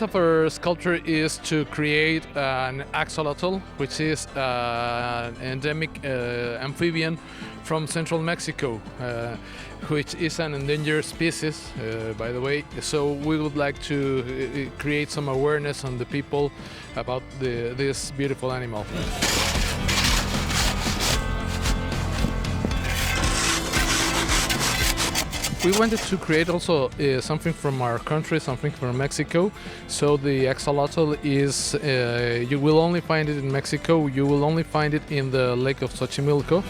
purpose of our sculpture is to create an axolotl, which is an endemic amphibian from central Mexico, which is an endangered species, by the way. So we would like to create some awareness on the people about this beautiful animal. We wanted to create also something from our country, something from Mexico. So the axolotl is, you will only find it in Mexico, you will only find it in the lake of Xochimilco.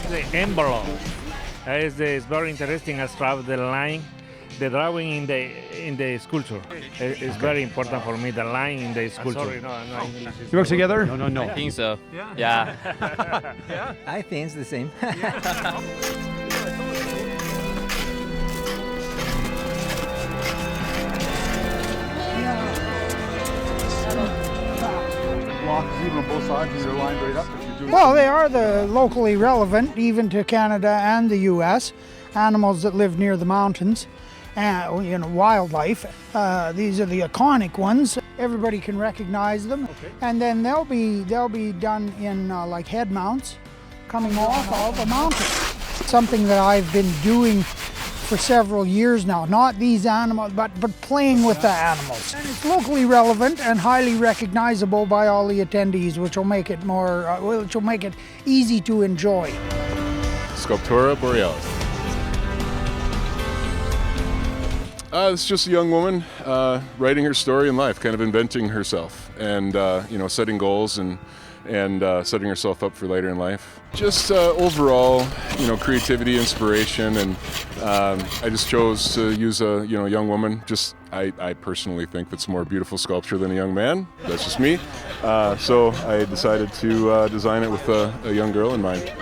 The envelope is very interesting as well the line, the drawing in the sculpture is very important for me. The line in the sculpture. Sorry, no. You work together? No. I think so. Yeah. Yeah. I think it's the same. Blocks even on both sides, they're lined right up. Well, they are locally relevant, even to Canada and the U.S. Animals that live near the mountains, and wildlife. These are the iconic ones. Everybody can recognize them, and then they'll be done in like head mounts, coming off of a mountain. Something that I've been doing for several years now. Not these animals, but playing with the animals. And it's locally relevant and highly recognizable by all the attendees, which will make it which will make it easy to enjoy. Sculptura Borealis. It's just a young woman writing her story in life, kind of inventing herself, and setting goals and setting herself up for later in life. Just overall, creativity, inspiration, and I just chose to use a young woman. I personally think that's a more beautiful sculpture than a young man. That's just me. So I decided to design it with a young girl in mind.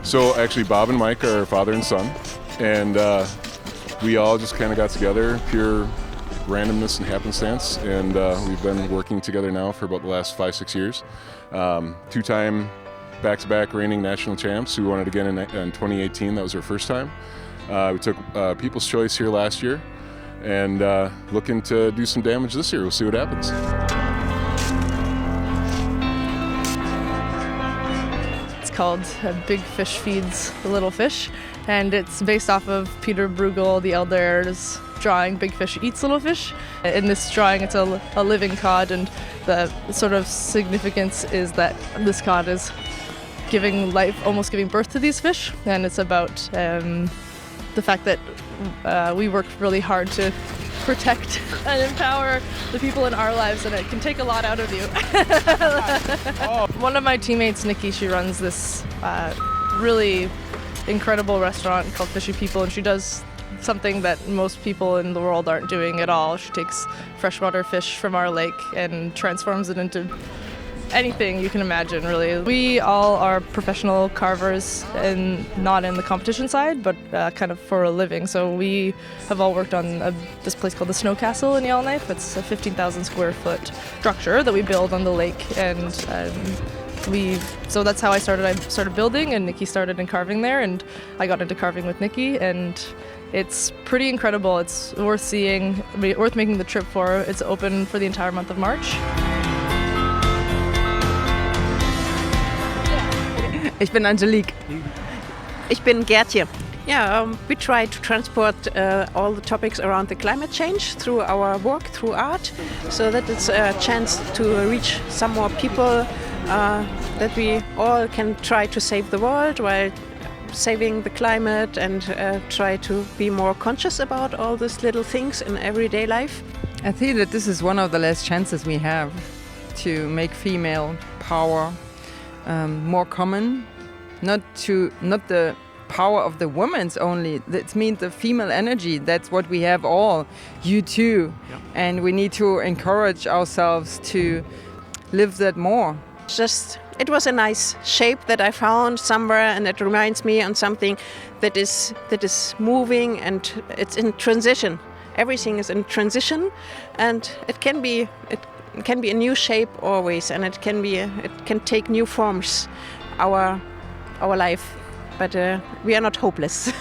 So actually, Bob and Mike are father and son, and we all just kind of got together, pure randomness and happenstance, and we've been working together now for about the last 5-6 years. Two-time back-to-back reigning national champs who won it again in 2018. That was our first time. We took People's Choice here last year, and looking to do some damage this year. We'll see what happens. It's called Big Fish Feeds the Little Fish, and it's based off of Peter Bruegel, the Elder's drawing Big Fish Eats Little Fish. In this drawing, it's a living cod, and the sort of significance is that this cod is giving life, almost giving birth to these fish, and it's about the fact that we work really hard to protect and empower the people in our lives, and it can take a lot out of you. One of my teammates, Nikki, she runs this really incredible restaurant called Fishy People, and she does something that most people in the world aren't doing at all. She takes freshwater fish from our lake and transforms it into anything you can imagine, really. We all are professional carvers, and not in the competition side, but kind of for a living. So we have all worked on this place called the Snow Castle in Yellowknife. It's a 15,000 square foot structure that we build on the lake, and so that's how I started. I started building, and Nikki started in carving there, and I got into carving with Nikki, and it's pretty incredible. It's worth seeing, worth making the trip for. It's open for the entire month of March. Ich bin Angelique. Ich bin Gertje. Yeah, we try to transport all the topics around the climate change through our work, through art, so that it's a chance to reach some more people, that we all can try to save the world while saving the climate, and try to be more conscious about all these little things in everyday life. I think that this is one of the last chances we have to make female power more common, not the power of the women's only. That means the female energy. That's what we have all. You too. Yep. And we need to encourage ourselves to live that more. It was a nice shape that I found somewhere, and it reminds me on something that is moving, and it's in transition. Everything is in transition, and it can be a new shape always, and it can take new forms, our life. But we are not hopeless.